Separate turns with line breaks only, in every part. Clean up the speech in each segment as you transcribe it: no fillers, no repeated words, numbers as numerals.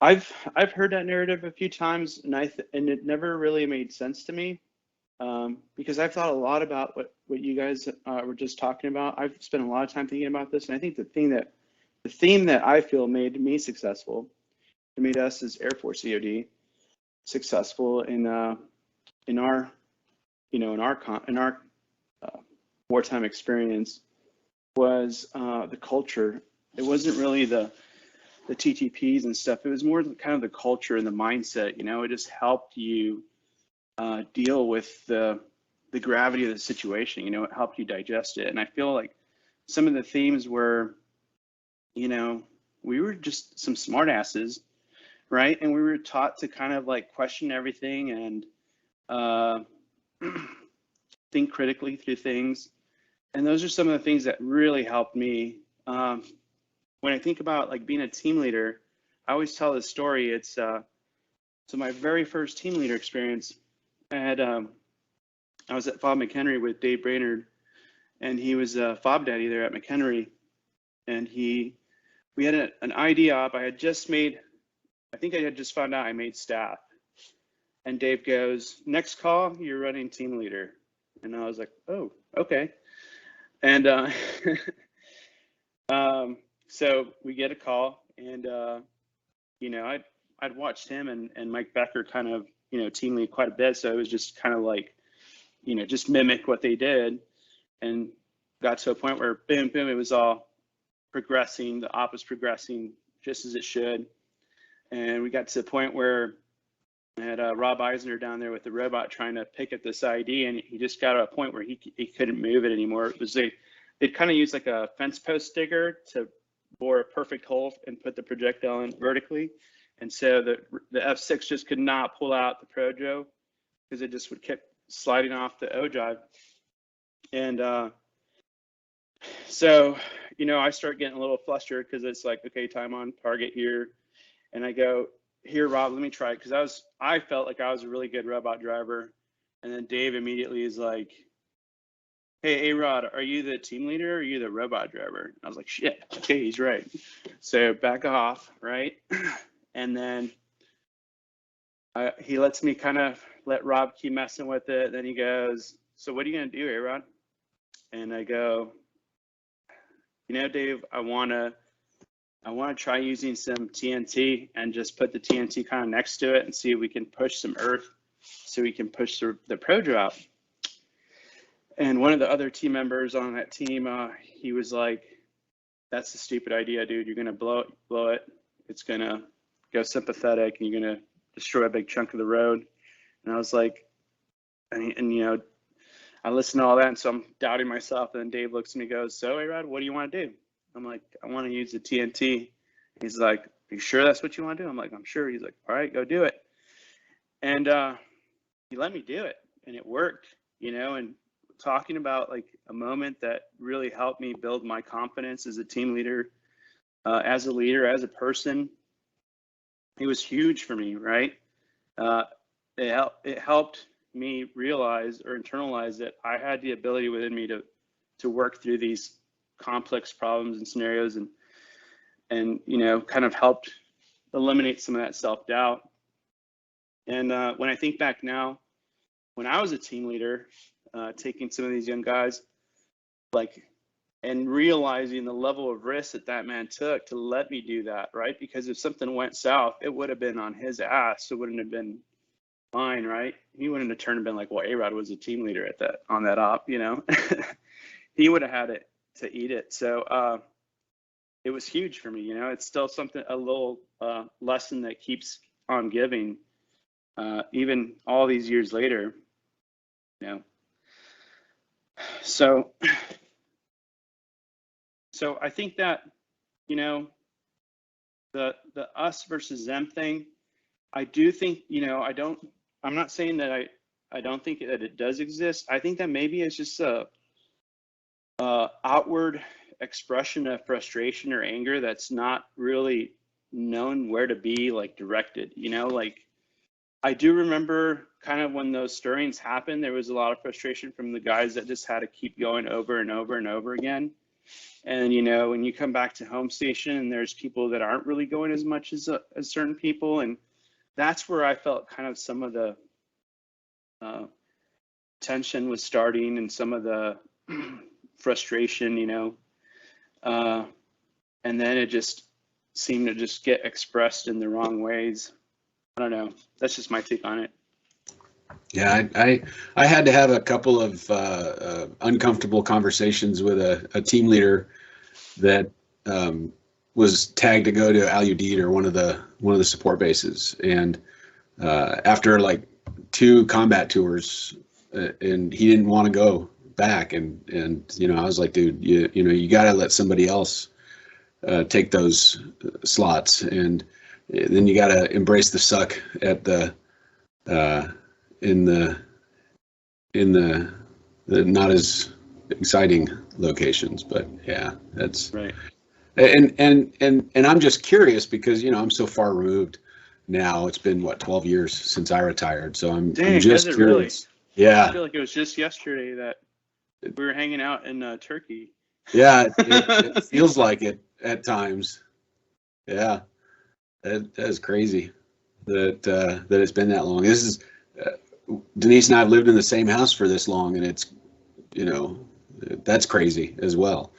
I've heard that narrative a few times, and and it never really made sense to me, because I've thought a lot about what you guys were just talking about. I've spent a lot of time thinking about this, and I think the theme that I feel made me successful, it made us as Air Force EOD successful in our in our wartime experience was the culture. It wasn't really the TTPs and stuff. It was more kind of the culture and the mindset. It just helped you deal with the gravity of the situation. It helped you digest it. And I feel like some of the themes were, we were just some smartasses, right? And we were taught to kind of like question everything and think critically through things. And those are some of the things that really helped me. When I think about like being a team leader, I always tell this story. It's so my very first team leader experience, I was at FOB McHenry with Dave Brainerd, and he was a FOB daddy there at McHenry, and we had an ID op. I had just found out I made staff, and Dave goes, "Next call, you're running team leader," and I was like, "Oh, okay," and so we get a call, and I'd watched him and Mike Becker kind of team lead quite a bit, so it was just kind of like just mimic what they did, and got to a point where boom, it was all progressing. The op was progressing just as it should, and we got to the point where I had Rob Eisner down there with the robot trying to pick at this ID, and he just got to a point where he couldn't move it anymore. It was they'd kind of use like a fence post digger to bore a perfect hole and put the projectile in vertically, and so the F6 just could not pull out the Projo because it just would keep sliding off the ogive. And so I start getting a little flustered because it's like, okay, time on target here, and I go, "Here, Rob, let me try it," because I felt like I was a really good robot driver. And then Dave immediately is like, "Hey, A-Rod, are you the team leader or are you the robot driver?" And I was like, "Shit, okay, he's right." So back off, right? And then he lets me kind of let Rob keep messing with it. Then he goes, "So what are you gonna do, A-Rod?" And I go, Dave, I wanna try using some TNT and just put the TNT kind of next to it and see if we can push some earth so we can push the Projo out. And one of the other team members on that team, he was like, "That's a stupid idea, dude. You're gonna blow it. It's gonna go sympathetic, and you're gonna destroy a big chunk of the road." And I was like, and I listened to all that, and so I'm doubting myself. And then Dave looks at me and goes, "So, A-Rod, what do you want to do?" I'm like, "I want to use the TNT." He's like, "Are you sure that's what you want to do?" I'm like, "I'm sure." He's like, "All right, go do it." And he let me do it, and it worked, and talking about like a moment that really helped me build my confidence as a team leader, as a leader, as a person. It was huge for me, right? It helped me realize or internalize that I had the ability within me to work through these complex problems and scenarios, and kind of helped eliminate some of that self-doubt. And when I think back now, when I was a team leader, taking some of these young guys, and realizing the level of risk that man took to let me do that, right? Because if something went south, it would have been on his ass. It wouldn't have been mine, right? He wouldn't have turned and been like, "Well, A-Rod was a team leader on that op," He would have had it to eat it. So it was huge for me. It's still a little lesson that keeps on giving, even all these years later. So I think that the us versus them thing, I do think I'm not saying that I don't think that it does exist. I think that maybe it's just a outward expression of frustration or anger that's not really known where to be like directed. I do remember kind of when those stirrings happened, there was a lot of frustration from the guys that just had to keep going over and over and over again. And, when you come back to home station and there's people that aren't really going as much as certain people. And that's where I felt kind of some of the tension was starting and some of the frustration, and then it just seemed to just get expressed in the wrong ways. I don't know. That's just my take on it.
Yeah, I had to have a couple of uncomfortable conversations with a team leader that was tagged to go to Al Udeid, or one of the support bases, and after like 2 combat tours, and he didn't want to go back, and I was like, dude, you got to let somebody else take those slots, and then you got to embrace the suck at the in the not as exciting locations. But yeah, that's
right.
And I'm just curious because I'm so far removed now. It's been 12 years since I retired, so I'm just curious.
Really?
Yeah,
I feel like it was just yesterday that we were hanging out in Turkey.
Yeah, it feels like it at times. Yeah, that is crazy that it's been that long. This is Denise and I have lived in the same house for this long, and it's that's crazy as well.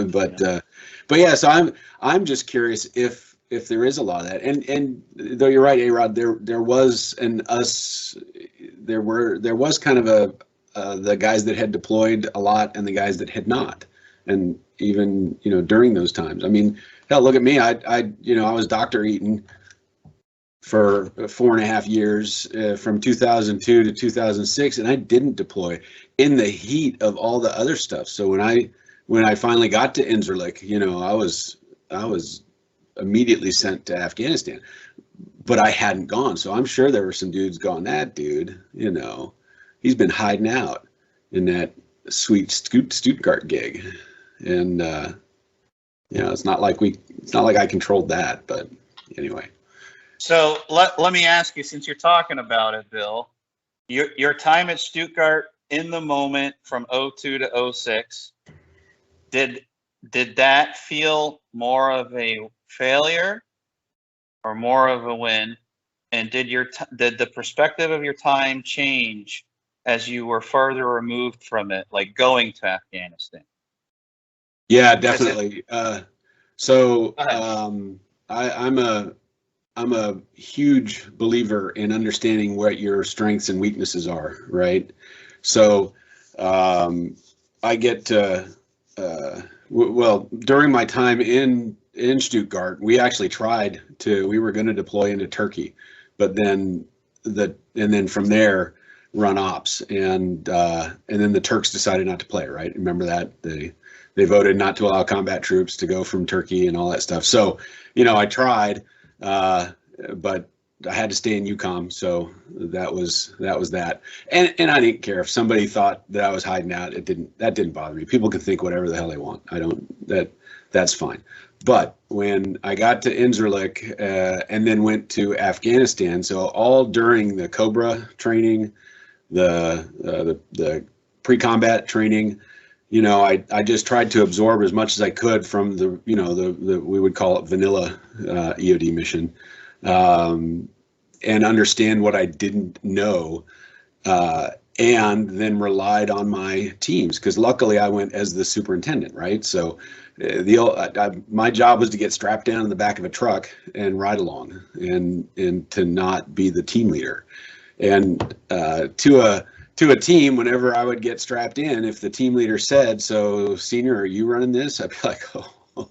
But yeah, so I'm just curious if there is a lot of that, and though you're right, A-Rod, there was there was kind of the guys that had deployed a lot and the guys that had not, and even during those times. I mean, hell, look at me. I was Dr. Eaton for 4.5 years, from 2002 to 2006, and I didn't deploy in the heat of all the other stuff. So when I finally got to Incirlik, I was immediately sent to Afghanistan, but I hadn't gone. So I'm sure there were some dudes going, that dude, he's been hiding out in that sweet Stuttgart gig, and it's not like I controlled that, but anyway.
So let me ask you, since you're talking about it, Bill, your time at Stuttgart in the moment from 02 to 06, did that feel more of a failure or more of a win? And did the perspective of your time change as you were further removed from it, like going to Afghanistan?
Yeah, definitely. I'm a huge believer in understanding what your strengths and weaknesses are, right? So I get during my time in Stuttgart, we actually we were going to deploy into Turkey, but then from there run ops, and then the Turks decided not to play, right? Remember that they voted not to allow combat troops to go from Turkey and all that stuff. So I tried, but I had to stay in EUCOM, so that was that. And I didn't care if somebody thought that I was hiding out. That didn't bother me. People can think whatever the hell they want. That's fine. But when I got to Incirlik, and then went to Afghanistan, so all during the Cobra training, the pre-combat training, I just tried to absorb as much as I could from the we would call it vanilla EOD mission, and understand what I didn't know, and then relied on my teams, because luckily I went as the superintendent, right? So my job was to get strapped down in the back of a truck and ride along, and to not be the team leader. And to a team, whenever I would get strapped in, if the team leader said, "So, senior, are you running this?" I'd be like,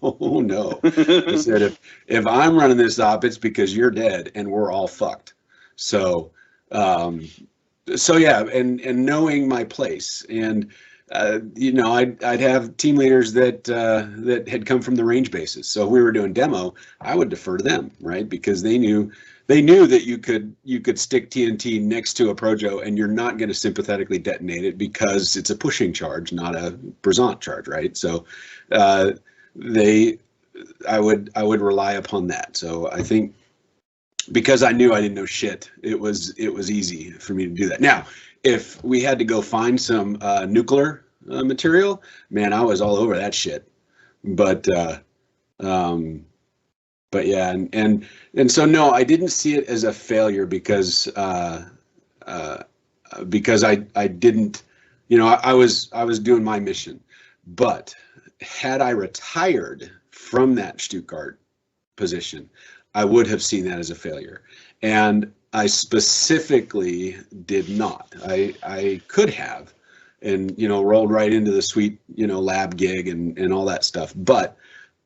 "Oh no." I said, if I'm running this op, it's because you're dead and we're all fucked. So yeah, and knowing my place, and I'd have team leaders that had come from the range bases. So if we were doing demo, I would defer to them, right? Because they knew that you could stick TNT next to a Projo and you're not going to sympathetically detonate it, because it's a pushing charge, not a brisant charge, right? So I would rely upon that. So I think, because I knew I didn't know shit, it was easy for me to do that. Now, if we had to go find some nuclear material, man, I was all over that shit. But yeah, and so no, I didn't see it as a failure because I didn't, I was doing my mission. But had I retired from that Stuttgart position, I would have seen that as a failure. And I specifically did not. I could have, and rolled right into the sweet lab gig and all that stuff. But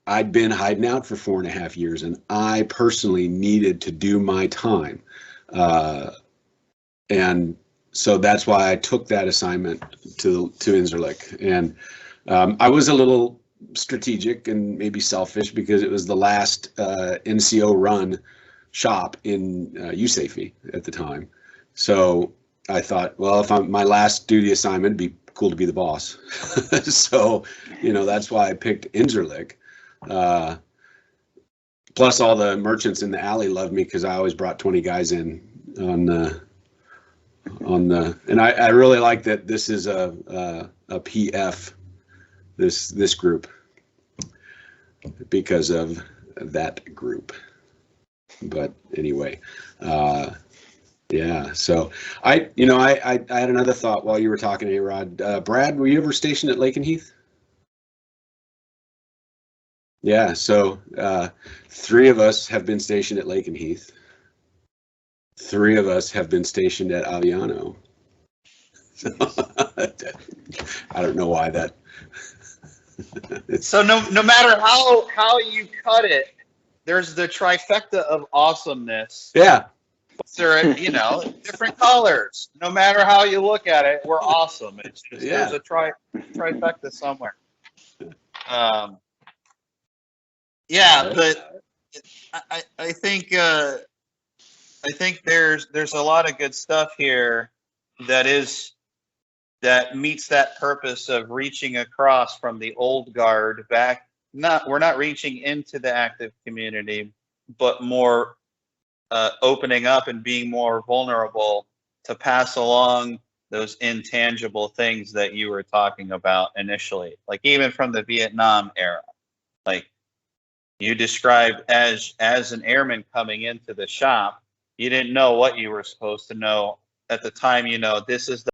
I'd been hiding out for 4.5 years, and I personally needed to do my time, and so that's why I took that assignment to Incirlik. And I was a little strategic and maybe selfish because it was the last NCO run shop in USAFE at the time. So I thought, well, if my last duty assignment, it'd be cool to be the boss. So, that's why I picked Incirlik. Plus all the merchants in the alley loved me because I always brought 20 guys in and I really like that this is a PF, this group, because of that group. But anyway, yeah, so I had another thought while you were talking, A-Rod. Brad, were you ever stationed at Lakenheath? Yeah, so 3 of us have been stationed at Lakenheath. 3 of us have been stationed at Aviano. So, I don't know why that.
So no matter how you cut it, there's the trifecta of awesomeness.
Yeah.
They're different colors. No matter how you look at it, we're awesome. It's just there's a trifecta somewhere. Yeah, but I think there's a lot of good stuff here that meets that purpose of reaching across from the old guard back. We're not reaching into the active community, but more opening up and being more vulnerable to pass along those intangible things that you were talking about initially, like even from the Vietnam era. Like you described as an airman coming into the shop, you didn't know what you were supposed to know at the time. This is the